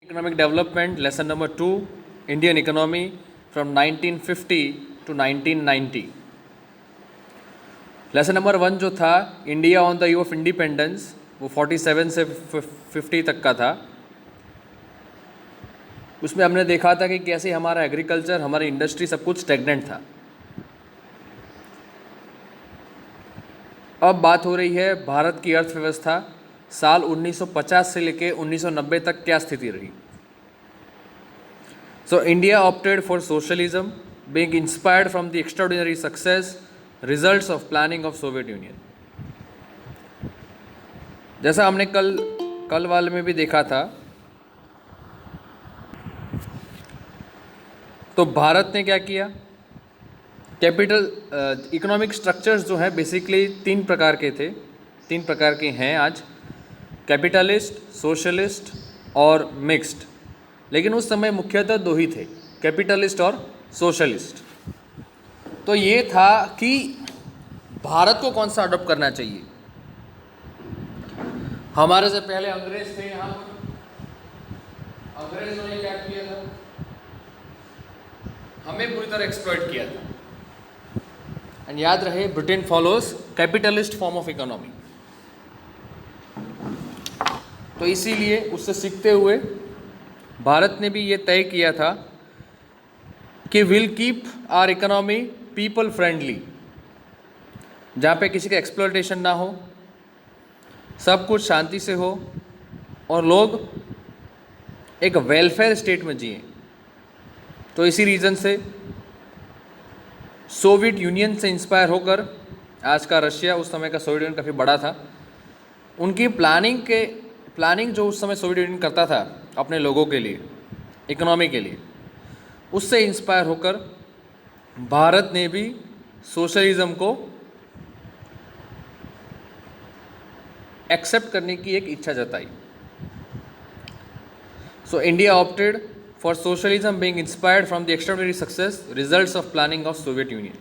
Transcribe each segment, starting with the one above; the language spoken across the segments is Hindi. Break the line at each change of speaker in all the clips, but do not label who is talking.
Economic development, lesson number 2, Indian economy from 1950 to 1990. Lesson number 1 जो था India on the eve of independence, वो 47 से 50 तक का था. उसमें हमने देखा था कि कैसे हमारा एग्रीकल्चर, हमारी इंडस्ट्री, सब कुछ स्टैग्नेंट था. अब बात हो रही है भारत की अर्थव्यवस्था साल 1950 से लेके 1990 तक क्या स्थिति रही. So India opted for socialism, being inspired from the extraordinary success results of planning of Soviet union. जैसा हमने कल वाले में भी देखा था, तो भारत ने क्या किया. कैपिटल इकोनॉमिक स्ट्रक्चर्स जो हैं बेसिकली 3 प्रकार के थे, 3 प्रकार के हैं आज, कैपिटलिस्ट, सोशलिस्ट और मिक्स्ड. लेकिन उस समय मुख्यतः 2 ही थे, कैपिटलिस्ट और सोशलिस्ट. तो ये था कि भारत को कौन सा अडॉप्ट करना चाहिए. हमारे से पहले अंग्रेज थे यहाँ पर. अंग्रेजों ने क्या किया था, हमें पूरी तरह एक्सप्लॉइट किया था. एंड याद रहे, Britain follows capitalist form of economy. तो इसीलिए उससे सीखते हुए भारत ने भी ये तय किया था कि will keep our economy people friendly, जहाँ पे किसी का एक्सप्लॉयटेशन ना हो, सब कुछ शांति से हो और लोग एक वेलफेयर स्टेट में जिए. तो इसी रीज़न से सोवियत यूनियन से इंस्पायर होकर, आज का रशिया, उस समय का सोवियत यूनियन काफ़ी बड़ा था, उनकी प्लानिंग जो उस समय सोवियत यूनियन करता था अपने लोगों के लिए, इकोनॉमी के लिए, उससे इंस्पायर होकर भारत ने भी सोशलिज्म को एक्सेप्ट करने की एक इच्छा जताई. So India opted for socialism being inspired from the extraordinary success results of planning of Soviet union.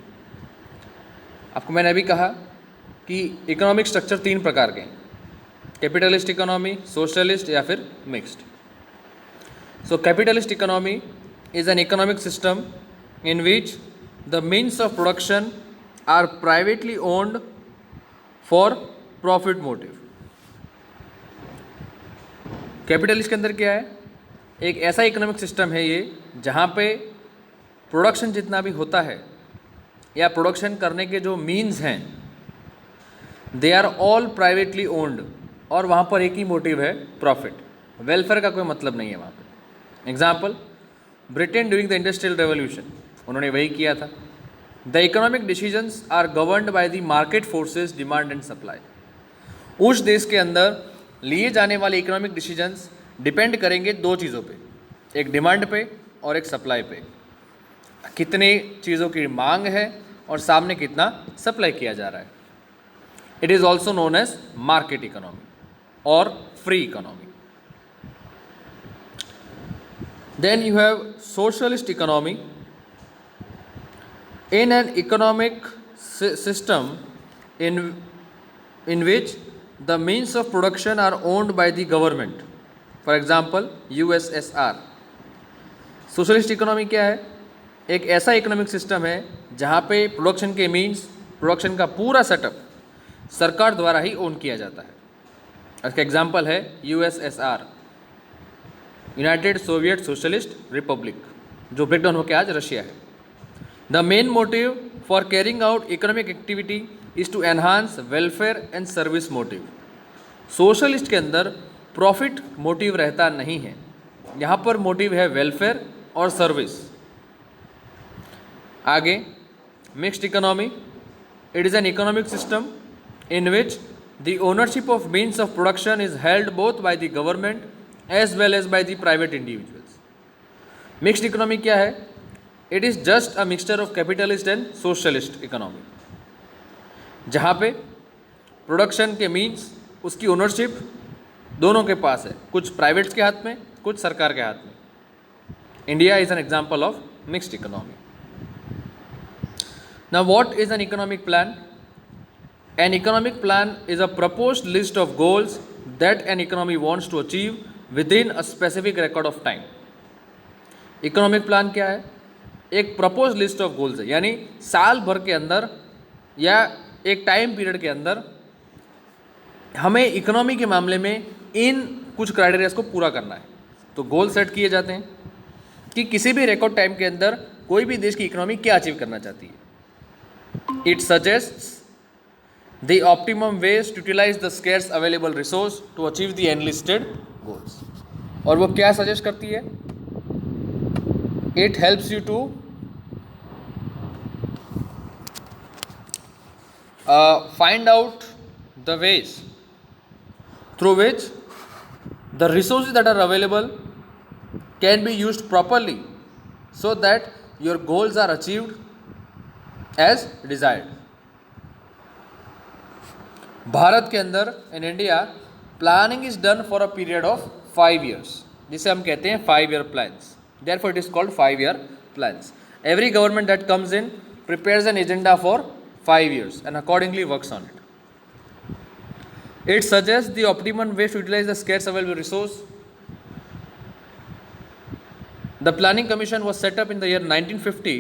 आपको मैंने अभी कहा कि इकोनॉमिक स्ट्रक्चर 3 प्रकार के हैं, कैपिटलिस्ट इकोनॉमी, सोशलिस्ट या फिर mixed. So capitalist economy is an economic system in which the means of production are privately owned for profit motive. Capitalist के अंदर क्या है, एक ऐसा इकोनॉमिक सिस्टम है ये जहाँ पे प्रोडक्शन जितना भी होता है या प्रोडक्शन करने के जो मीन्स हैं, they are all privately owned, और वहाँ पर एक ही मोटिव है, प्रॉफिट. वेलफेयर का कोई मतलब नहीं है वहाँ पे. Example, Britain during the industrial revolution, उन्होंने वही किया था. The economic decisions are governed by the market forces, demand and supply. उस देश के अंदर लिए जाने वाले इकोनॉमिक डिसीजंस डिपेंड करेंगे 2 चीज़ों पे, एक डिमांड पे और एक सप्लाई पे. कितने चीज़ों की मांग है और सामने कितना सप्लाई किया जा रहा है. It is also known as market economy और free economy. Then you have socialist economy. In an economic system in which the means of production are owned by the government. For example, USSR. Socialist economy क्या है, एक ऐसा इकोनॉमिक सिस्टम है जहाँ पे प्रोडक्शन के मीन्स, प्रोडक्शन का पूरा सेटअप सरकार द्वारा ही ओन किया जाता है. इसका एग्जाम्पल है USSR, United Soviet Socialist Republic, जो ब्रेकडाउन होकर आज रशिया है. The main motive for carrying out economic activity is to enhance welfare and service motive. Socialist के अंदर प्रॉफिट मोटिव रहता नहीं है, यहाँ पर मोटिव है वेलफेयर और सर्विस. आगे, mixed economy. It is an economic system in which the ownership of means of production is held both bye the government as well as by the private individuals. Mixed economy क्या है, it is just a mixture of capitalist and socialist economy, जहाँ पे प्रोडक्शन के मीन्स, उसकी ओनरशिप दोनों के पास है, कुछ प्राइवेट्स के हाथ में, कुछ सरकार के हाथ में. India is an example of mixed economy. Now what is an economic plan? An economic plan is a proposed list of goals that an economy wants to achieve with in a specific record of time. Economic plan क्या है? एक प्रपोज लिस्ट ऑफ गोल्स है, यानी साल भर के अंदर या एक टाइम पीरियड के अंदर हमें इकोनॉमी के मामले में इन कुछ क्राइटेरियाज को पूरा करना है। तो गोल सेट किए जाते हैं कि किसी भी रिकॉर्ड टाइम के अंदर कोई भी देश की इकोनॉमी क्या अचीव करना चाहती है। It suggests the optimum way to utilise the scarce available resource to achieve the enlisted goals. और वो क्या सजेस्ट करती है? It helps you to find out the ways through which the resources that are available can be used properly so that your goals are achieved as desired. Bharat के अंदर in India planning is done for a period of 5 years, जिसे हम कहते हैं 5 year plans. Therefore it is called 5 year plans. Every government that comes in prepares an agenda for 5 years and accordingly works on it. It suggests the optimum way to utilize the scarce available resource. The Planning Commission was set up in the year 1950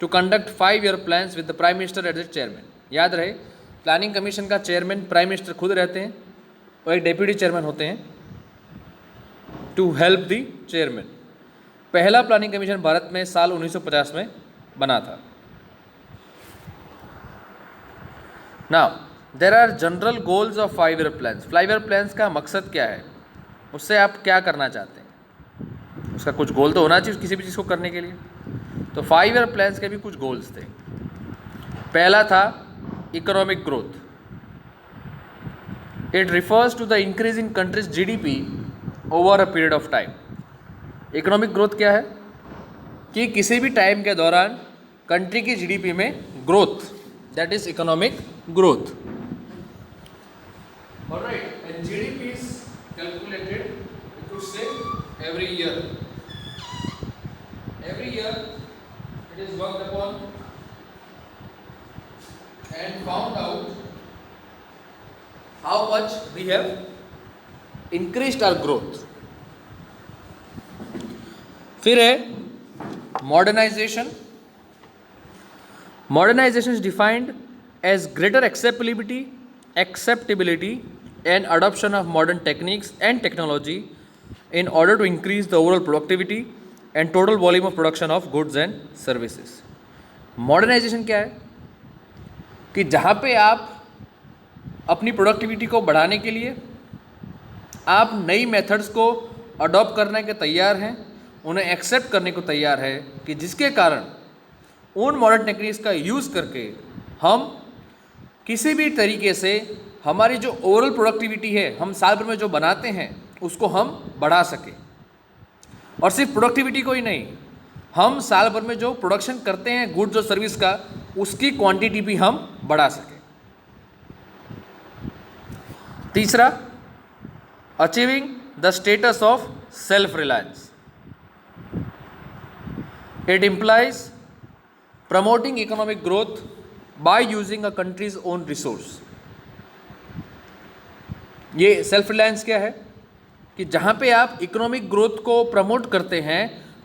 to conduct 5-year plans with the Prime Minister as its chairman. याद रहे, प्लानिंग कमीशन का चेयरमैन प्राइम मिनिस्टर खुद रहते हैं और एक डेप्यूटी चेयरमैन होते हैं टू हेल्प द चेयरमैन। पहला प्लानिंग कमीशन भारत में साल 1950 में बना था। Now, there are general goals of 5-year plans. 5-year plans का मकसद क्या है? उससे आप क्या करना चाहते हैं? उसका कुछ गोल तो होना चाहिए किसी भी चीज़ को करने के लिए। तो 5-year plans के भी कुछ गोल्स थे। पहला था economic growth. It refers to the increase in country's GDP over a period of time. Economic growth क्या है? कि किसी भी टाइम के दौरान कंट्री की जीडीपी में growth, that is economic growth. All right, and GDP is calculated, you could say, every year. Every year it is worked upon and found out how much we have increased our growth. फिर है modernization. Modernization is defined as greater acceptability and adoption of modern techniques and technology in order to increase the overall productivity and total volume of production of goods and services. Modernization क्या है? कि जहाँ पे आप अपनी प्रोडक्टिविटी को बढ़ाने के लिए आप नई मेथड्स को अडॉप्ट करने के तैयार हैं, उन्हें एक्सेप्ट करने को तैयार है, कि जिसके कारण उन मॉडर्न टेक्निक्स का यूज़ करके हम किसी भी तरीके से हमारी जो ओवरऑल प्रोडक्टिविटी है, हम साल भर में जो बनाते हैं, उसको हम बढ़ा सकें। और सिर्फ प्रोडक्टिविटी को ही नहीं, हम साल भर में जो प्रोडक्शन करते हैं गुड्स और सर्विस का, उसकी क्वांटिटी भी हम बढ़ा सकें। तीसरा, achieving the status of self reliance. It implies promoting economic growth by using a country's own resource. ये सेल्फ रिलायंस क्या है? कि जहाँ पे आप इकोनॉमिक ग्रोथ को प्रमोट करते हैं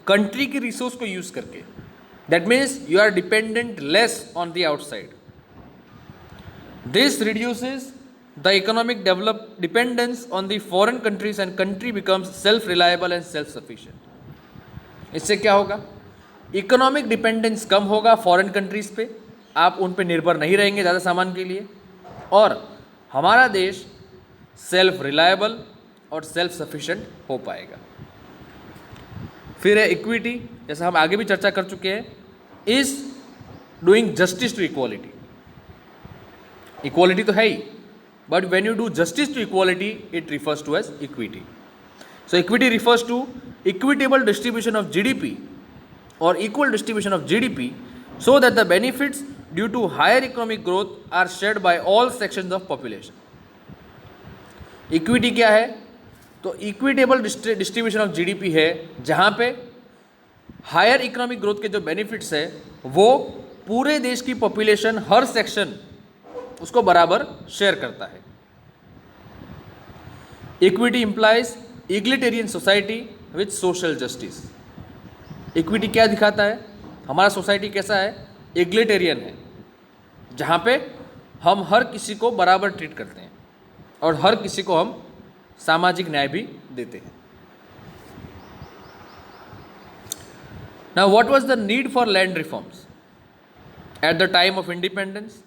कंट्री की रिसोर्स को यूज़ करके, that means you are dependent less on the outside. This reduces the economic dependence on the foreign countries and country becomes self reliable and self sufficient. इससे क्या होगा? इकोनॉमिक डिपेंडेंस कम होगा फॉरेन कंट्रीज़ पे, आप उन पे निर्भर नहीं रहेंगे ज़्यादा सामान के लिए, और हमारा देश सेल्फ रिलायबल और सेल्फ सफिशिएंट हो पाएगा। फिर है इक्विटी, जैसा हम आगे भी चर्चा कर चुके हैं, is doing justice to equality. Equality तो है ही, but when you do justice to equality it refers to as equity. So equity refers to equitable distribution of GDP or equal distribution of GDP so that the benefits due to higher economic growth are shared by all sections of population. Equity क्या है? तो equitable distribution of GDP है, जहाँ पे हायर इकोनॉमिक ग्रोथ के जो बेनिफिट्स है वो पूरे देश की पॉपुलेशन, हर सेक्शन उसको बराबर शेयर करता है। Equity implies egalitarian society with social justice. Equity क्या दिखाता है? हमारा सोसाइटी कैसा है? इग्लिटेरियन है, जहाँ पे हम हर किसी को बराबर ट्रीट करते हैं और हर किसी को हम सामाजिक न्याय भी देते हैं। Now what was the need for land reforms? At the time of independence,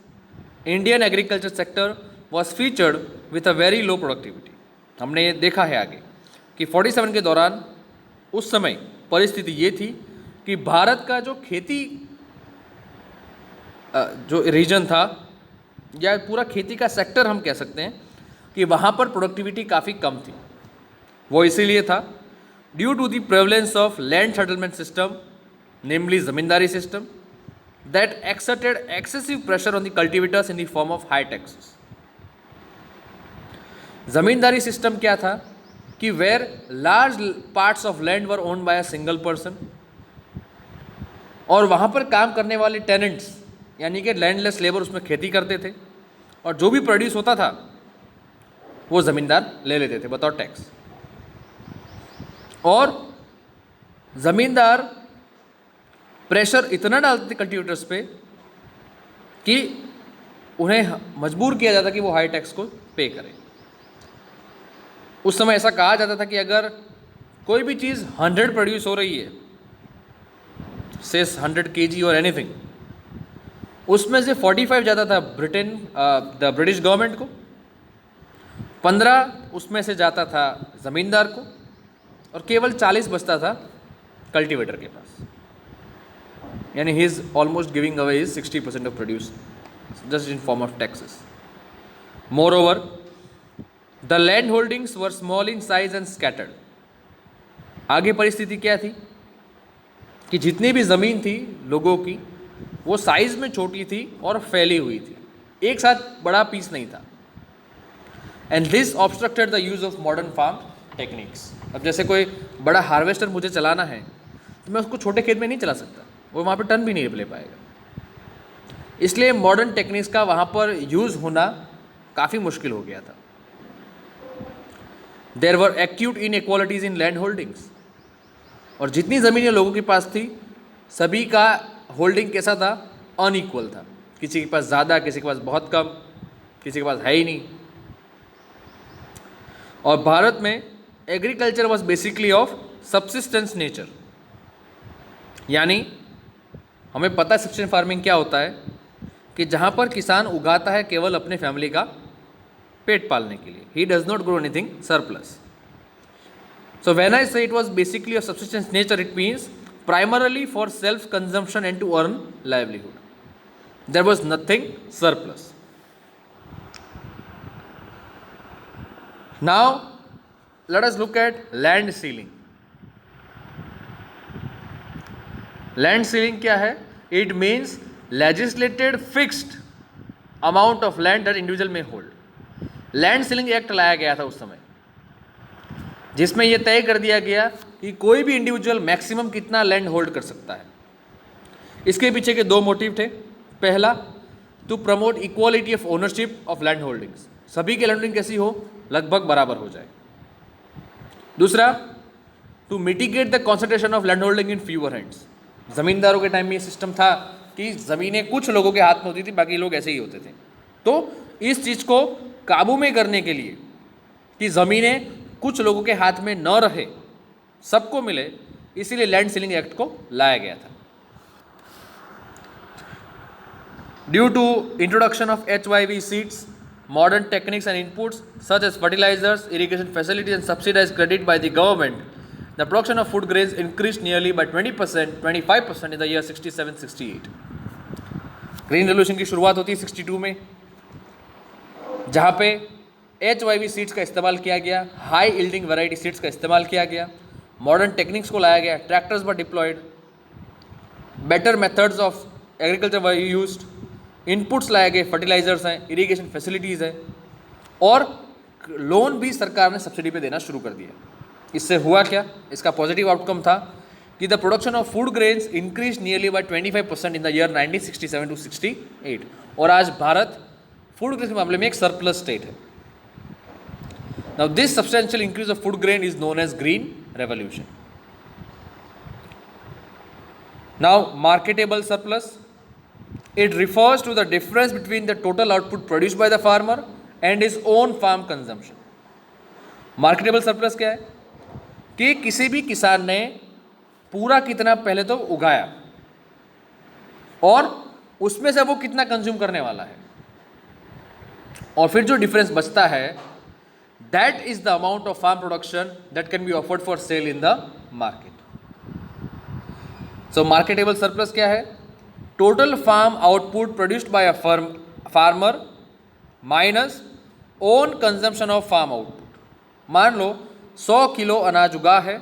Indian agriculture sector was featured with a very low productivity. हमने ये देखा है आगे कि 47 के दौरान उस समय परिस्थिति ये थी कि भारत का जो खेती जो रीजन था या पूरा खेती का सेक्टर हम कह सकते हैं कि वहाँ पर प्रोडक्टिविटी काफ़ी कम थी। वो इसीलिए था due to the prevalence of land settlement system, namely zamindari system, that exerted excessive pressure on the cultivators in the form of high taxes। Zamindari system क्या था कि where large parts of land were owned by a single person, और वहाँ पर काम करने वाले टेनेंट्स यानी कि लैंडलेस लेबर उसमें खेती करते थे और जो भी प्रोड्यूस होता था वो ज़मींदार ले लेते थे बताओ टैक्स। और ज़मींदार प्रेशर इतना डालते थे कल्टीवेटर्स पे कि उन्हें मजबूर किया जाता कि वो हाई टैक्स को पे करें। उस समय ऐसा कहा जाता था कि अगर कोई भी चीज़ 100 प्रोड्यूस हो रही है, से 100 kg और एनीथिंग, उसमें से 45 जाता था द ब्रिटिश गवर्नमेंट को, 15 उसमें से जाता था ज़मींदार को और केवल 40 बचता था कल्टीवेटर के पास। यानी he is almost giving away is 60% of produce just in form of taxes. More over the land holdings were small in size and scattered. आगे परिस्थिति क्या थी कि जितनी भी ज़मीन थी लोगों की वो साइज में छोटी थी और फैली हुई थी, एक साथ बड़ा पीस नहीं था। And this obstructed the use of modern farm techniques. अब जैसे कोई बड़ा हार्वेस्टर मुझे चलाना है तो मैं उसको छोटे खेत में नहीं चला सकता, वो वहाँ पे टन भी नहीं ले पाएगा। इसलिए मॉडर्न टेक्निक्स का वहाँ पर यूज़ होना काफ़ी मुश्किल हो गया था। There were acute inequalities in land holdings, और जितनी ज़मीनें लोगों के पास थी सभी का होल्डिंग कैसा था? अनइक्वल था। किसी के पास ज़्यादा, किसी के पास बहुत कम, किसी के पास है ही नहीं। और भारत में agriculture was basically of subsistence nature, यानी हमें पता है सब्सिस्टेंस फार्मिंग क्या होता है कि जहाँ पर किसान उगाता है केवल अपने फैमिली का पेट पालने के लिए। He does not grow anything surplus. So when I say it was basically of subsistence nature, it means primarily for self-consumption and to earn livelihood. There was nothing surplus. Now let us look at land ceiling. Land ceiling क्या है? It means legislated fixed amount of land that individual may hold. Land ceiling act लाया गया था उस समय, जिसमें यह तय कर दिया गया कि कोई भी इंडिविजुअल मैक्सिमम कितना लैंड होल्ड कर सकता है। इसके पीछे के दो मोटिव थे। पहला, to promote equality of ownership of land holdings, सभी की लैंड होल्डिंग कैसी हो, लगभग बराबर हो जाए। दूसरा, to mitigate the concentration of land holding in fewer hands. ज़मींदारों के टाइम में ये सिस्टम था कि ज़मीनें कुछ लोगों के हाथ में होती थी, बाकी लोग ऐसे ही होते थे। तो इस चीज़ को काबू में करने के लिए कि ज़मीनें कुछ लोगों के हाथ में न रहे, सबको मिले, इसीलिए लैंड सीलिंग एक्ट को लाया गया था। Due to introduction of HYV seeds, modern techniques and inputs such as fertilisers, irrigation facilities and subsidise credit by the government, the production of food grains increase nearly by 25% in the year 67-68। Green revolution की शुरुआत होती है 62 में, जहाँ पे HYV सीड्स का इस्तेमाल किया गया, हाई यील्डिंग वैरायटी सीड्स का इस्तेमाल किया गया, मॉडर्न टेक्निक्स को लाया गया, tractors were deployed, better methods of agriculture were used, inputs लाए गए, फर्टिलाइजर्स हैं, इरिगेशन फैसिलिटीज़ हैं, और लोन भी सरकार ने सब्सिडी पे देना शुरू कर दिया। इससे हुआ क्या? इसका पॉजिटिव आउटकम था कि the production of food grains increase nearly by 25% in the year 1967-68, और आज भारत फूड ग्रेन्स के मामले में एक सरप्लस स्टेट है। Now this substantial increase of food grain is known as green revolution. Now marketable surplus, it refers to the difference between the total output produced by the farmer and his own farm consumption. Marketable surplus क्या है कि किसी भी किसान ने पूरा कितना पहले तो उगाया और उसमें से वो कितना कंज्यूम करने वाला है, और फिर जो डिफरेंस बचता है that is the amount of farm production that can be offered for sale in the market. So marketable surplus क्या है? Total farm output produced by a farmer minus own consumption of farm output. मान लो 100 किलो अनाज उगा है,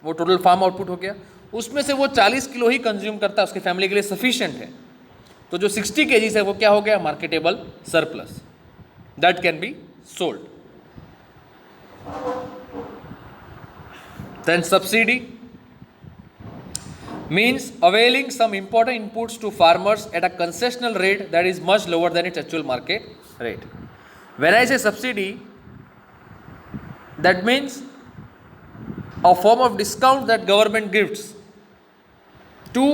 वो टोटल फार्म आउटपुट हो गया, उसमें से वो 40 किलो ही कंज्यूम करता है, उसके फैमिली के लिए सफिशिएंट है, तो जो 60 केजीज है वो क्या हो गया? Marketable surplus that can be sold. Then subsidy means availing some important inputs to farmers at a concessional rate that is much lower than its actual market rate. When I say subsidy, that means a form of discount that government gives to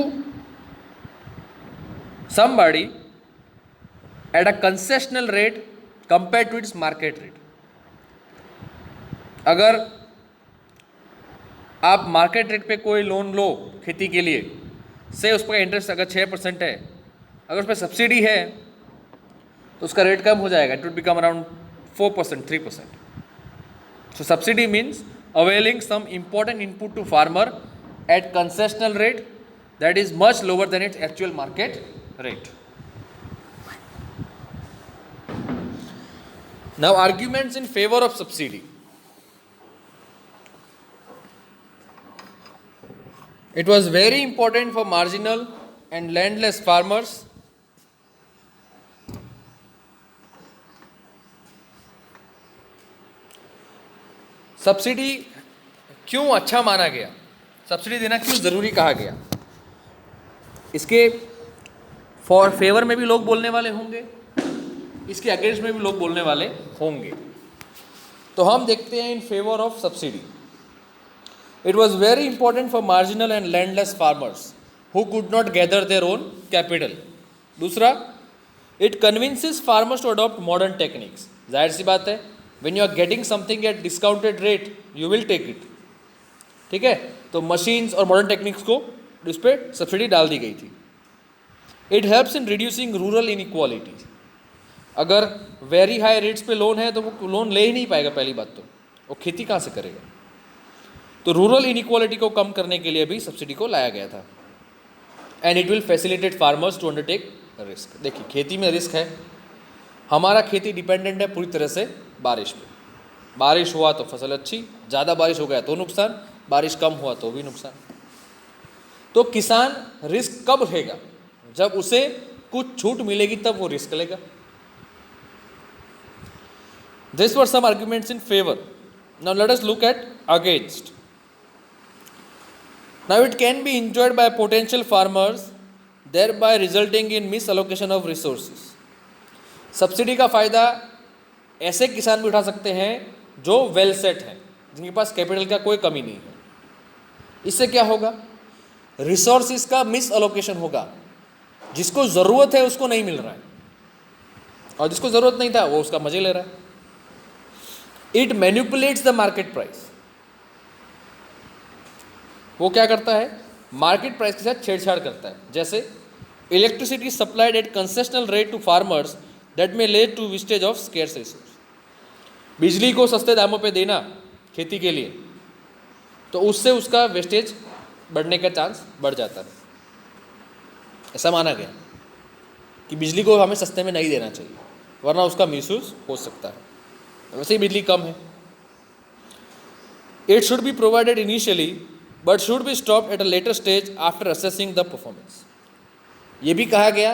somebody at a concessional rate compared to its market rate. अगर आप मार्केट रेट पे कोई लोन लो खेती के लिए, से उस पर इंटरेस्ट अगर 6% है, अगर उस पर सब्सिडी है तो उसका रेट कम हो जाएगा, it would become around 4%, 3%. So subsidy means availing some important input to farmer at concessional rate that is much lower than its actual market rate. Now arguments in favour of subsidy. It was very important for marginal and landless farmers subsidy क्यों अच्छा माना गया, सब्सिडी देना क्यों ज़रूरी कहा गया. इसके फॉर फेवर में भी लोग बोलने वाले होंगे, इसके अगेंस्ट में भी लोग बोलने वाले होंगे. तो हम देखते हैं इन favour of subsidy. It was very important for marginal and landless farmers who could not gather their own capital. दूसरा, it convinces farmers to adopt modern techniques. जाहिर सी बात है, when you are getting something at discounted rate, you will take it. ठीक है, तो machines और modern techniques को उस पर सब्सिडी डाल दी गई थी. It helps in reducing rural inequality. अगर very high rates पे लोन है तो वो लोन ले ही नहीं पाएगा, पहली बात तो वो खेती कहाँ से करेगा. तो रूरल इनइक्वालिटी को कम करने के लिए भी सब्सिडी को लाया गया था. And it will facilitate farmers to undertake risk. देखिए खेती में रिस्क है, हमारा खेती डिपेंडेंट है पूरी तरह से बारिश पे. बारिश हुआ तो फसल अच्छी, ज़्यादा बारिश हो गया तो नुकसान, बारिश कम हुआ तो भी नुकसान. तो किसान रिस्क कब लेगा? जब उसे कुछ छूट मिलेगी तब वो रिस्क लेगा. This were some arguments in favour. Now let us look at against. Now it can be enjoyed by potential farmers, thereby resulting in misallocation of resources. Subsidy का फ़ायदा ऐसे किसान भी उठा सकते हैं जो वेल सेट हैं, जिनके पास कैपिटल का कोई कमी नहीं है. इससे क्या होगा? रिसोर्सेज का मिस अलोकेशन होगा. जिसको ज़रूरत है उसको नहीं मिल रहा है, और जिसको ज़रूरत नहीं था वो उसका मजे ले रहा है. It manipulates the market price. वो क्या करता है? मार्केट प्राइस के साथ छेड़छाड़ करता है. जैसे electricity supplied at concessional rate to farmers that may lead to wastage of scarce resource. बिजली को सस्ते दामों पे देना खेती के लिए, तो उससे उसका वेस्टेज बढ़ने का चांस बढ़ जाता है. ऐसा माना गया कि बिजली को हमें सस्ते में नहीं देना चाहिए, वरना उसका मिसयूज हो सकता है. वैसे ही बिजली कम है. It should be provided initially but should be stopped at a later stage after assessing the performance. ये भी कहा गया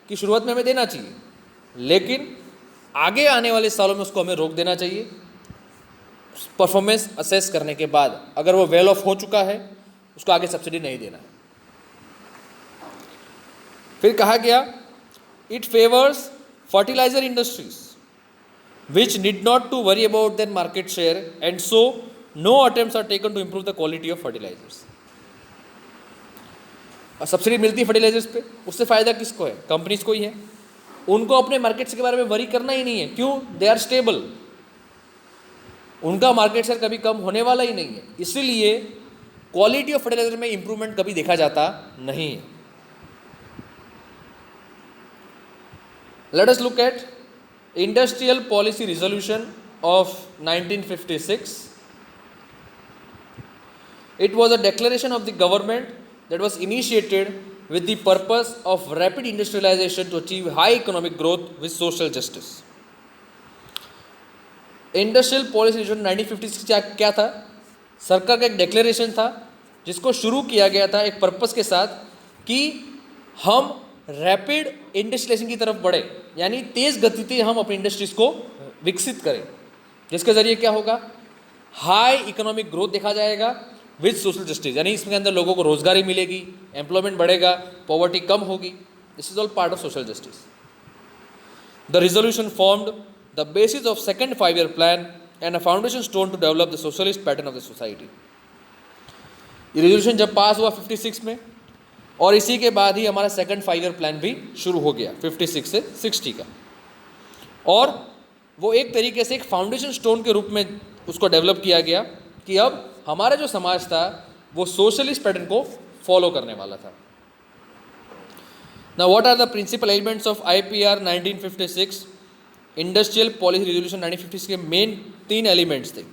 कि शुरुआत में हमें देना चाहिए, लेकिन आगे आने वाले सालों में उसको हमें रोक देना चाहिए परफॉर्मेंस असेस करने के बाद. अगर वो वेल ऑफ हो चुका है उसको आगे सब्सिडी नहीं देना है. फिर कहा गया it favours fertiliser industries which need not to worry about their market share, and so no attempts are taken to improve the quality of fertilizers. Subsidy मिलती है फर्टिलाइजर्स पे, उससे फ़ायदा किसको है? कंपनीज को ही है। उनको अपने मार्केट्स के बारे में वरी करना ही नहीं है। क्यों? दे आर स्टेबल, उनका मार्केट शेयर कभी कम होने वाला ही नहीं है, इसीलिए क्वालिटी ऑफ फर्टिलाइजर में इंप्रूवमेंट कभी देखा जाता नहीं है। Late us look eight industrial policy resolution of 1956. It was a declaration of the government that was initiated with the purpose of rapid industrialization to achieve high economic growth with social justice. Industrial policy resolution 1956 क्या था? सरकार का एक डिक्लेरेशन था जिसको शुरू किया गया था एक पर्पस के साथ कि हम रैपिड इंडस्ट्रियलाइजेशन की तरफ बढ़े, यानी तेज़ गति से हम अपनी इंडस्ट्रीज को विकसित करें, जिसके ज़रिए क्या होगा? हाई इकोनॉमिक ग्रोथ देखा जाएगा विद सोशल जस्टिस, यानी इसके अंदर लोगों को रोजगारी मिलेगी, एम्प्लॉयमेंट बढ़ेगा, पॉवर्टी कम होगी। This is all part of social justice. The resolution formed the basis of second 5-year plan and a foundation stone to develop the socialist pattern of the society. ये रिजोल्यूशन जब पास हुआ 56 में, और इसी के बाद ही हमारा सेकेंड 5-year प्लान भी शुरू हो गया 56 से 60 का, और वो एक तरीके से एक फाउंडेशन स्टोन के रूप में उसको डेवलप किया गया कि अब हमारा जो समाज था वो सोशलिस्ट पैटर्न को फॉलो करने वाला था। Now what are the principal elements of IPR 1956? Industrial policy resolution 1956 के मेन 3 एलिमेंट्स थे।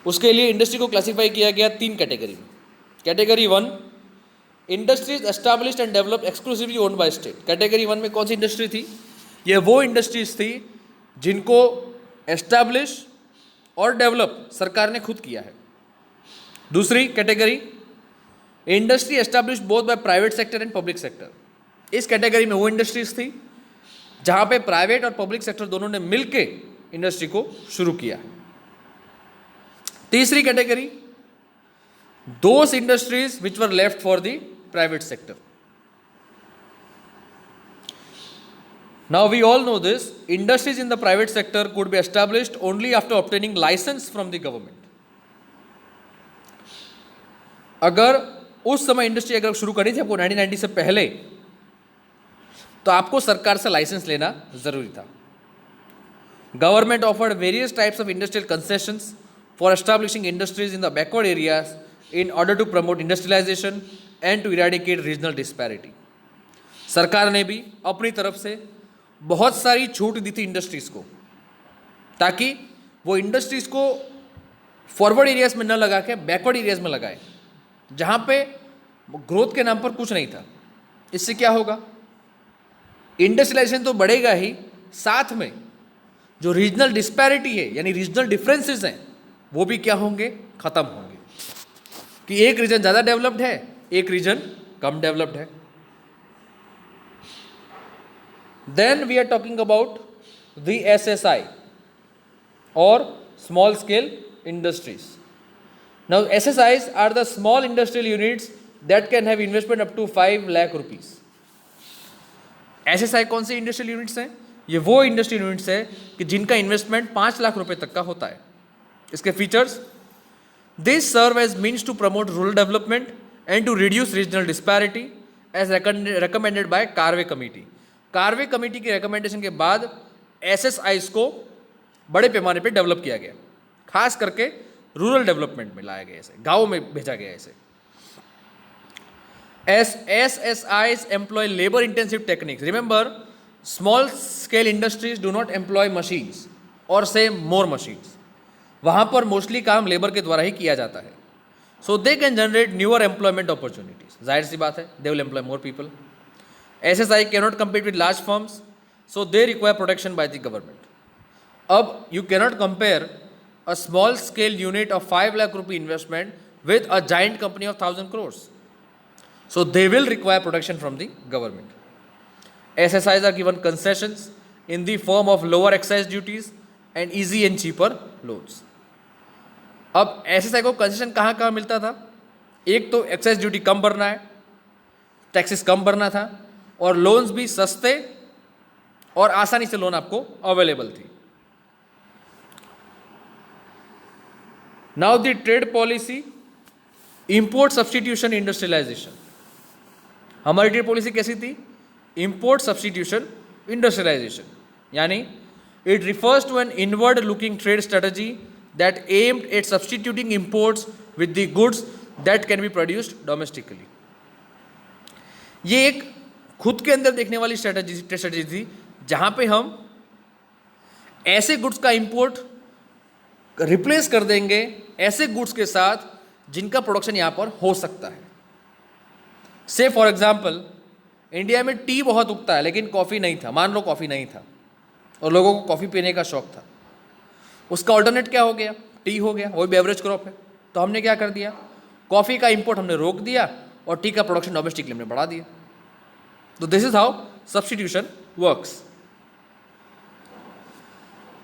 उसके लिए इंडस्ट्री को क्लासिफाई किया गया 3 कैटेगरी में। Category 1, industries established and developed exclusively owned by state. Category 1 में कौन सी इंडस्ट्री थी? ये वो इंडस्ट्रीज थी जिनको एस्टैब्लिश और डेवलप सरकार ने खुद किया है। दूसरी category, industry established both by private sector and public sector. इस कैटेगरी में वो इंडस्ट्रीज थी जहां पे प्राइवेट और पब्लिक सेक्टर दोनों ने मिलके इंडस्ट्री को शुरू किया। तीसरी category, those industries which were left for the private sector. Now we all know this, industries in the private sector could be established only after obtaining license from the government. अगर उस समय इंडस्ट्री अगर शुरू करी थी आपको 1990 से पहले, तो आपको सरकार से लाइसेंस लेना जरूरी था। Government offered various types of industrial concessions for establishing industries in the backward areas in order to promote industrialization and to eradicate regional disparity. सरकार ने भी अपनी तरफ से बहुत सारी छूट दी थी इंडस्ट्रीज़ को, ताकि वो इंडस्ट्रीज़ को फॉरवर्ड एरियाज़ में न लगा के बैकवर्ड एरियाज़ में लगाए, जहाँ पे ग्रोथ के नाम पर कुछ नहीं था। इससे क्या होगा? इंडस्ट्रियलाइजेशन तो बढ़ेगा ही, साथ में जो रीजनल डिस्पैरिटी है यानी रीजनल डिफरेंसेस हैं वो भी क्या होंगे? ख़त्म होंगे, कि एक रीजन ज़्यादा डेवलप्ड है, एक रीजन कम डेवलप्ड है। Then we are talking about the SSI or small scale industries. Now SSIs are the small industrial units that can have investment up to 5 lakh rupees. SSI कौन सी इंडस्ट्रियल यूनिट्स हैं? ये वो इंडस्ट्रियल यूनिट्स है कि जिनका इन्वेस्टमेंट 5 लाख रुपए तक का होता है। इसके features, this serve as means to promote rural development and to reduce regional disparity as recommended by Karve committee. Karve committee की रिकमेंडेशन के बाद SSIs को बड़े पैमाने पे डेवलप किया गया, खास करके रूरल डेवलपमेंट में लाया गया, इसे गाँव में भेजा गया। इसे SSIs employ labor intensive techniques. Remember, small scale industries do not employ machines or say more machines. वहाँ पर मोस्टली काम लेबर के द्वारा ही किया जाता है। So they can generate newer employment opportunities. जाहिर सी बात है, they will employ more people. SSI cannot compete with large firms, so they require protection by the government. अब you cannot compare a small scale unit of 5 lakh rupee investment with a giant company of 1,000 crores. So they will require protection from the government. SSIs are given concessions in the form of lower excise duties and easy and cheaper loans. अब SSI को कंसेशन कहाँ कहाँ मिलता था? एक तो एक्साइज ड्यूटी कम भरना है, टैक्सेस कम भरना था, और लोन्स भी सस्ते और आसानी से लोन आपको अवेलेबल थी। Now the trade policy, import substitution, industrialisation. हमारी ट्रेड पॉलिसी कैसी थी? इंपोर्ट सब्सटीट्यूशन, इंडस्ट्रियलाइजेशन, यानी it refers to an inward looking trade strategy that aimed at substituting imports with the goods that can be produced domestically. ये एक खुद के अंदर देखने वाली स्ट्रेटजी थी जहां पे हम ऐसे गुड्स का इंपोर्ट रिप्लेस कर देंगे ऐसे गुड्स के साथ जिनका प्रोडक्शन यहां पर हो सकता है। से फॉर एग्जांपल, इंडिया में टी बहुत उगता है लेकिन कॉफ़ी नहीं था। मान लो कॉफ़ी नहीं था और लोगों को कॉफ़ी पीने का शौक था, उसका ऑल्टरनेट क्या हो गया? टी हो गया, वही बेवरेज क्रॉप है। तो हमने क्या कर दिया? कॉफ़ी का इंपोर्ट हमने रोक दिया और टी का प्रोडक्शन डोमेस्टिकली हमने बढ़ा दिया। तो this is how substitution works.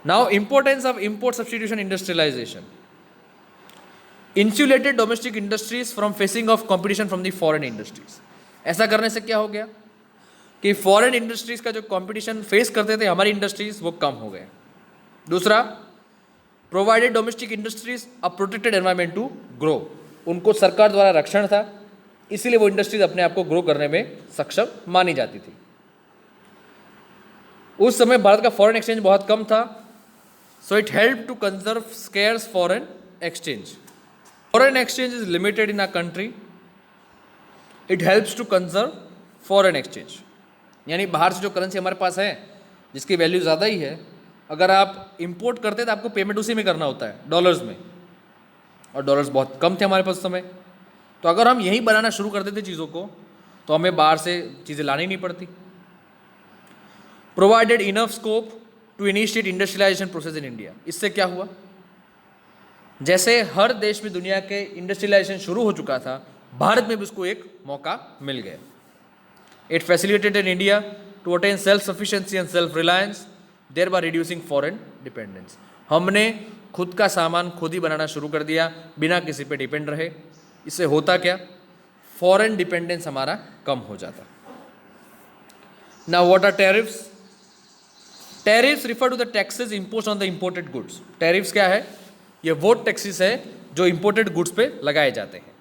Now importance of import substitution, industrialisation. Insulated domestic industries from facing of competition from the foreign industries. ऐसा करने से क्या हो गया कि फॉरेन इंडस्ट्रीज का जो कंपटीशन फेस करते थे हमारी इंडस्ट्रीज, वो कम हो गए। दूसरा, provided domestic industries a protected environment to grow. उनको सरकार द्वारा रक्षण था, इसीलिए वो इंडस्ट्रीज अपने आप को ग्रो करने में सक्षम मानी जाती थी। उस समय भारत का फॉरेन एक्सचेंज बहुत कम था, so it help to conserve scarce foreign exchange. Foreign exchange is limited in a country, it helps to conserve foreign exchange. यानी बाहर से जो करेंसी हमारे पास है जिसकी वैल्यू ज़्यादा ही है, अगर आप इंपोर्ट करते तो आपको पेमेंट उसी में करना होता है, डॉलर्स में, और डॉलर्स बहुत कम थे हमारे पास उस समय। तो अगर हम यहीं बनाना शुरू कर देते चीज़ों को तो हमें बाहर से चीज़ें लानी नहीं पड़ती। Provided enough scope to initiate industrialisation process in India. इससे क्या हुआ? जैसे हर देश में दुनिया के इंडस्ट्रियलाइजेशन शुरू हो चुका था, भारत में भी उसको एक मौका मिल गया। It facilitated in India to attain self sufficiency and self reliance, thereby reducing foreign dependence. हमने खुद का सामान खुद ही बनाना शुरू कर दिया बिना किसी पे डिपेंड रहे। इससे होता क्या? फॉरेन डिपेंडेंस हमारा कम हो जाता। Now what are tariffs? Tariffs refer to the taxes imposed on the imported goods. Tariffs क्या है? ये वो टैक्सेस है जो इंपोर्टेड गुड्स पे लगाए जाते हैं।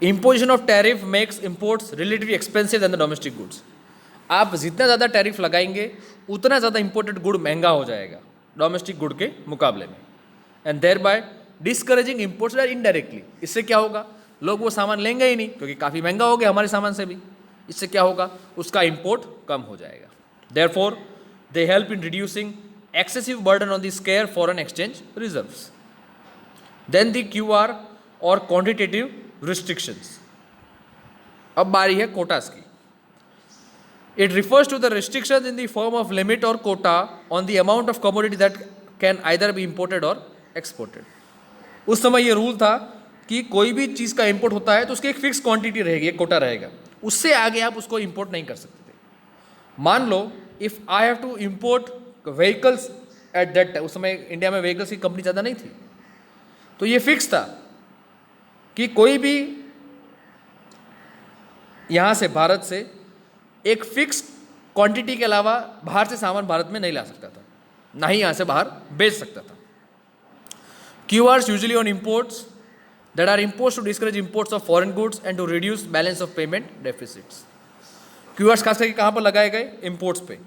Imposition of tariff makes imports relatively expensive than the domestic goods. आप जितना ज़्यादा टैरिफ लगाएंगे उतना ज़्यादा इंपोर्टेड गुड महंगा हो जाएगा डोमेस्टिक गुड के मुकाबले में, and thereby discouraging imports indirectly. इससे क्या होगा? लोग वो सामान लेंगे ही नहीं क्योंकि काफ़ी महंगा हो गया हमारे सामान से भी। इससे क्या होगा? उसका इंपोर्ट कम हो जाएगा। Therefore they help in reducing excessive burden on the scarce foreign exchange reserves. Then the QR or quantitative restrictions. अब बारी है कोटास की। It refers to the restrictions in the form of limit or quota on the amount of commodity that can either be imported or exported. उस समय ये रूल था कि कोई भी चीज़ का इंपोर्ट होता है तो उसकी एक फिक्स क्वांटिटी रहेगी, एक कोटा रहेगा, उससे आगे आप उसको इंपोर्ट नहीं कर सकते थे। मान लो if I have to import vehicles at that time, उस समय इंडिया में व्हीकल्स की कंपनी ज़्यादा नहीं थी, तो ये फिक्स था कि कोई भी यहाँ से भारत से एक फिक्स क्वांटिटी के अलावा बाहर से सामान भारत में नहीं ला सकता था, ना ही यहाँ से बाहर बेच सकता था। QRs usually on imports that are imposed to discourage imports of foreign goods and to reduce balance of payment deficits. QRs खास करके कहाँ पर लगाए गए? इंपोर्ट्स पे,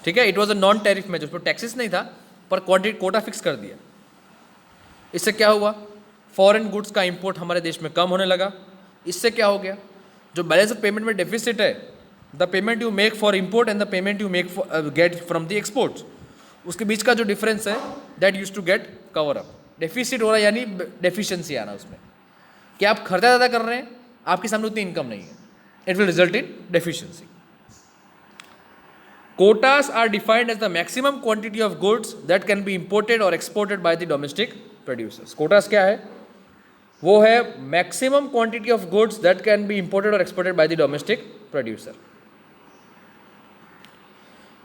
ठीक है। It was a non tariff measure, उस पर टैक्सेस नहीं था पर क्वांटिटी कोटा फिक्स कर दिया। इससे क्या हुआ? फॉरेन गुड्स का इंपोर्ट हमारे देश में कम होने लगा। इससे क्या हो गया? जो बैलेंस ऑफ पेमेंट में डेफिसिट है, the payment you make for import and the payment you make get from the exports, उसके बीच का जो डिफरेंस है that use to get cover up. Deficit हो रहा है यानी डेफिशिएंसी आना उसमें, कि आप खर्चा ज़्यादा कर रहे हैं, आपके सामने उतनी इनकम नहीं है, it will result in deficiency. Quotas are defined as the maximum quantity of goods that can be imported or exported by the domestic producers. Quotas क्या है? वो है maximum quantity of goods that can be imported or exported by the domestic producer.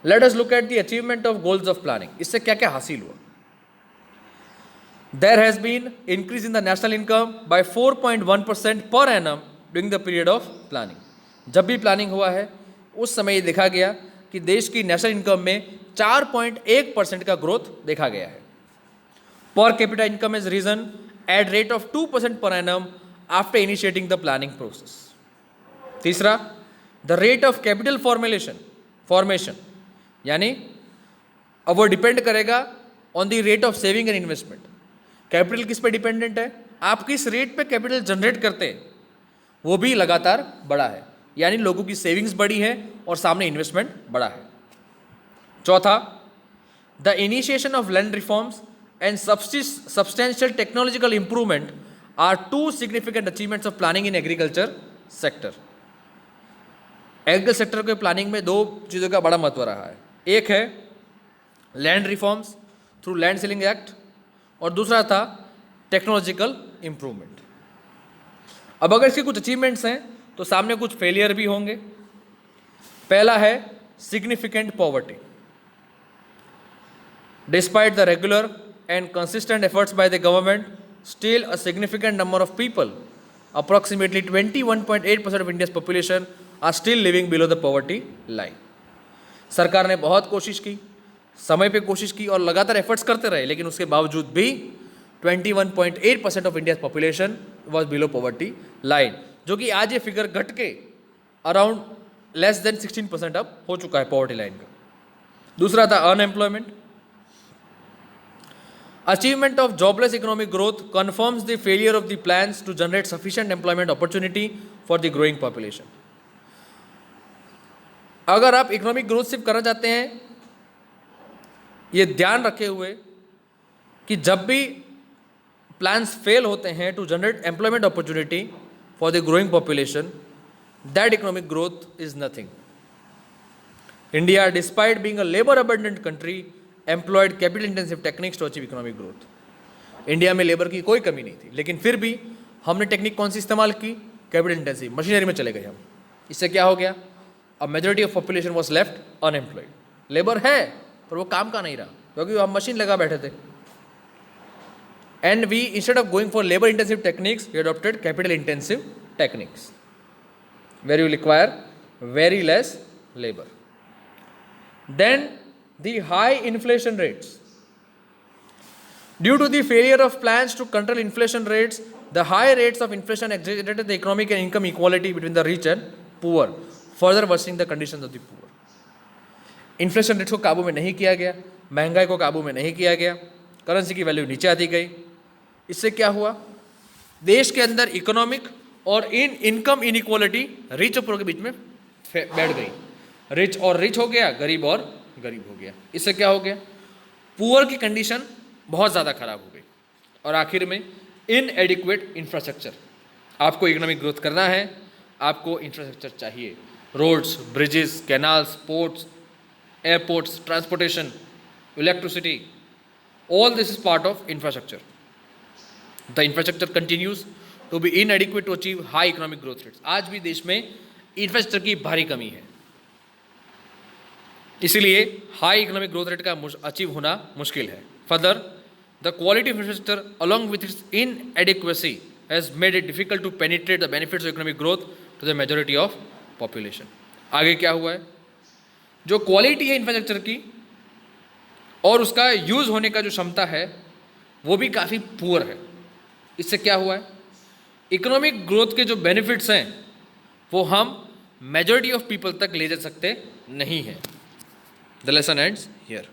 Let us look at the achievement of goals of planning. इससे क्या क्या हासिल हुआ? There has been increase in the national income by 4.1% per annum during the period of planning. जब भी प्लानिंग हुआ है उस समय ये देखा गया कि देश की नेशनल इनकम में 4.1% का ग्रोथ देखा गया है। Per capita income is risen at rate of 2% per annum after initiating the planning process. तीसरा, the rate of capital formation, यानी अब वो डिपेंड करेगा on the rate of saving and investment. Capital किस पे डिपेंडेंट है? आप किस रेट पे कैपिटल जनरेट करते हैं वो भी लगातार बढ़ा है, यानी लोगों की सेविंग्स बढ़ी है और सामने इन्वेस्टमेंट बढ़ा है। चौथा, the initiation of land reforms and substantial technological improvement are two significant achievements of planning in agriculture sector. Agriculture sector के प्लानिंग में दो चीज़ों का बड़ा महत्व रहा है। एक है land reforms through land ceiling act और दूसरा था टेक्नोलॉजिकल इंप्रूवमेंट। अब अगर इसके कुछ अचीवमेंट्स हैं तो सामने कुछ फेलियर भी होंगे। पहला है significant poverty. Despite the regular and consistent efforts by the government, still a significant number of people, approximately 21.8% of India's population are still living below the poverty line. सरकार ने बहुत कोशिश की, समय पे कोशिश की और लगातार एफर्ट्स करते रहे, लेकिन उसके बावजूद भी 21.8% of India population was below poverty line, जो कि आज ये फिगर घट के अराउंड लेस देन 16% अब हो चुका है पॉवर्टी लाइन का। दूसरा था unemployment. Achievement of jobless economic growth confirms the failure of the plans to generate sufficient employment opportunity for the growing population. अगर आप इकोनॉमिक ग्रोथ सिर्फ करना चाहते हैं, ये ध्यान रखे हुए कि जब भी प्लान्स फेल होते हैं to generate employment opportunity for the growing population, that economic growth is nothing. India, despite being a labour abundant country, employed capital intensive techniques to achieve economic growth. India में लेबर की कोई कमी नहीं थी, लेकिन फिर भी हमने टेक्निक कौन सी इस्तेमाल की? कैपिटल इंटेंसिव, मशीनरी में चले गए हम। इससे क्या हो गया? अब majority of population was left unemployed. Labour है पर वो काम का नहीं रहा, क्योंकि हम मशीन लगा बैठे थे। And we instead of going for labour intensive techniques, we adopted capital intensive techniques where you require very less labour. Then the high inflation rates. Due to the failure of plans to control inflation rates, the high rates of inflation exaggerated the economic and income equality between the rich and poor, further worsening the conditions of the poor. Inflation rate को काबू में नहीं किया गया, महंगाई को काबू में नहीं किया गया, करेंसी की वैल्यू नीचे आती गई। इससे क्या हुआ? देश के अंदर इकोनॉमिक और इनकम इनइक्वालिटी रिच और पुअर के बीच में बैठ गई। रिच और रिच हो गया, गरीब और गरीब हो गया। इससे क्या हो गया? पुअर की कंडीशन बहुत ज़्यादा खराब हो गई। और आखिर में इनएडिक्वेट इंफ्रास्ट्रक्चर। आपको इकोनॉमिक ग्रोथ करना है, आपको इंफ्रास्ट्रक्चर चाहिए। Roads, bridges, canals, ports, airports, transportation, electricity, all this is part of infrastructure. The infrastructure continues to be inadequate to achieve high economic growth rates. आज भी देश में इंफ्रास्ट्रक्चर की भारी कमी है, इसीलिए हाई इकोनॉमिक ग्रोथ रेट का अचीव होना मुश्किल है। Further, the quality of infrastructure along with its inadequacy has made it difficult to penetrate the benefits of economic growth to the majority of population. आगे क्या हुआ है? जो क्वालिटी है इंफ्रास्ट्रक्चर की और उसका यूज होने का जो क्षमता है वो भी काफ़ी पुअर है। इससे क्या हुआ है? इकोनॉमिक ग्रोथ के जो बेनिफिट्स हैं वो हम मेजॉरिटी ऑफ पीपल तक ले जा सकते नहीं हैं। The lesson ends here.